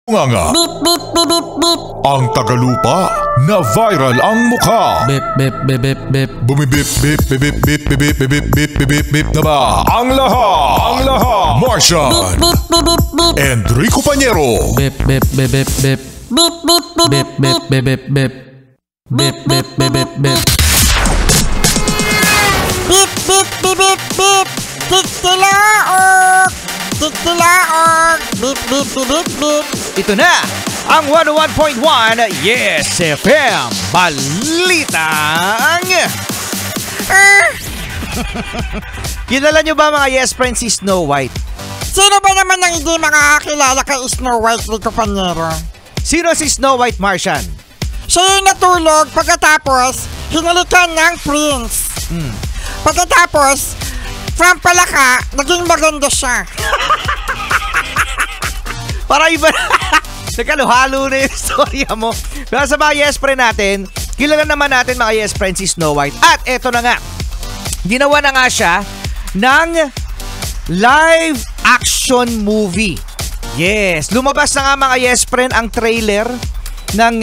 Nga. Beep, beep, beep, beep, beep. Ang Tagalupa na viral ang mukha. Bip, bip, bip, bip, bip. Bumibip, bip, bip, bip, bip, bip, bip, bip, bip, bip, bip na ba? Ang lahat. Martian. Beep, beep, beep, beep. Enrico Pañero. Bip, bip, bip, bip, bip. Beep, beep, beep, Bip, bip, bip, bip, bip. Bip, bip, bip, bip, bip. beep, beep, beep, beep, beep. Tikilaok. Tikilaok. Beep, beep, beep, beep, beep. Ito na ang 101.1 Yes FM Balitang. Kilala nyo ba mga Yes Friends si Snow White? Sino ba naman ang hindi makakakilala kay Snow White, Rico Pañero? Sino si Snow White, Martian? Siya yung natulog pagkatapos hinalikan ng prince. Pagkatapos, from palaka, naging maganda siya. Para iba nagkaluhalo na yung storya mo. Pero sa mga Yes Friend natin, kilala naman natin mga Yes Friends si Snow White. At eto na nga, ginawa na nga siya ng live action movie. Yes, lumabas na nga mga Yes Friend ang trailer ng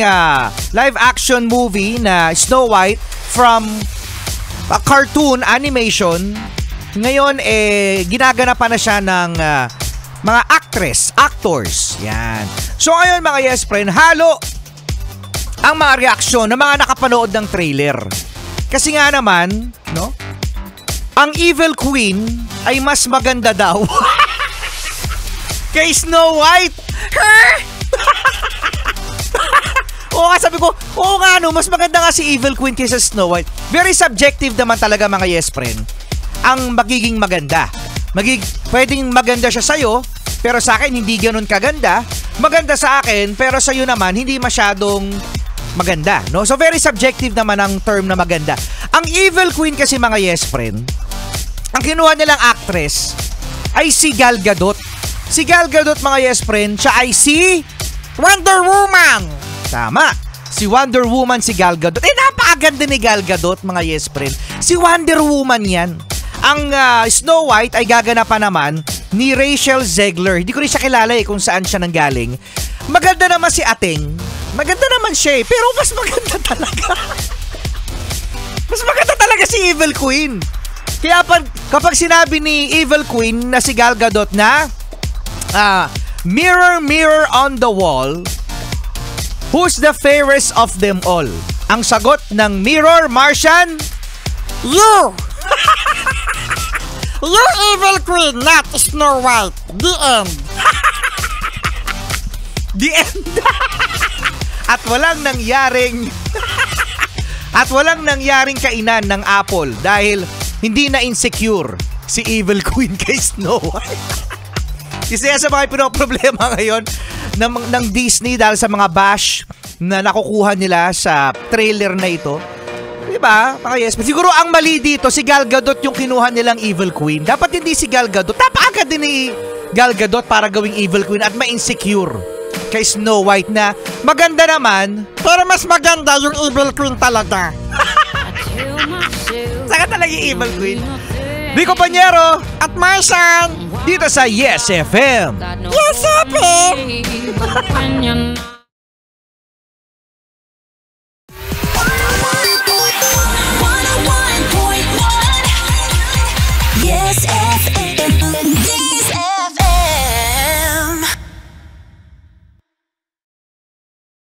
live action movie na Snow White from a cartoon animation. Ngayon ginaganapan na siya ng mga actors. Yan. So ngayon mga Yes Friend, halo ang mga reaksyon ng mga nakapanood ng trailer. Kasi nga naman, no? Ang Evil Queen ay mas maganda daw kay Snow White. Oo nga, sabi ko, oo nga no, mas maganda nga si Evil Queen kaysa Snow White. Very subjective naman talaga mga Yes Friend ang magiging maganda. Pwedeng maganda siya sa'yo, pero sa akin hindi ganun kaganda. Maganda sa akin, pero sa'yo naman hindi masyadong maganda, no? So very subjective naman ang term na maganda. Ang Evil Queen kasi mga Yes Friend, ang kinuha nilang actress ay si Gal Gadot. Si Gal Gadot mga Yes Friend, siya ay si Wonder Woman. Tama. Si Wonder Woman si Gal Gadot. Napakaganda ni Gal Gadot mga Yes Friend. Si Wonder Woman yan. Ang Snow White ay gaganapan naman ni Rachel Zegler. Hindi ko rin siya kilala kung saan siya nanggaling. Maganda naman si Ating. Maganda naman siya pero mas maganda talaga. Mas maganda talaga si Evil Queen. Kaya kapag sinabi ni Evil Queen na si Gal Gadot na mirror, mirror on the wall, who's the fairest of them all? Ang sagot ng mirror, Martian? You! You Evil Queen, not Snow White. The end. The end. At walang nangyaring kainan ng apple dahil hindi na insecure si Evil Queen kay Snow White. Isa sa mga pinoproblema ngayon ng Disney dahil sa mga bash na nakukuha nila sa trailer na ito. Diba? Mga Yes, siguro ang mali dito, si Gal Gadot yung kinuha nilang Evil Queen. Dapat hindi si Gal Gadot. Napakaganda din ni Gal Gadot para gawing Evil Queen at ma-insecure kay Snow White na maganda naman. Pero mas maganda yung Evil Queen talaga. Saka talaga yung Evil Queen. Rico Pañero At Martian. dito sa Yes FM. Yes, FM.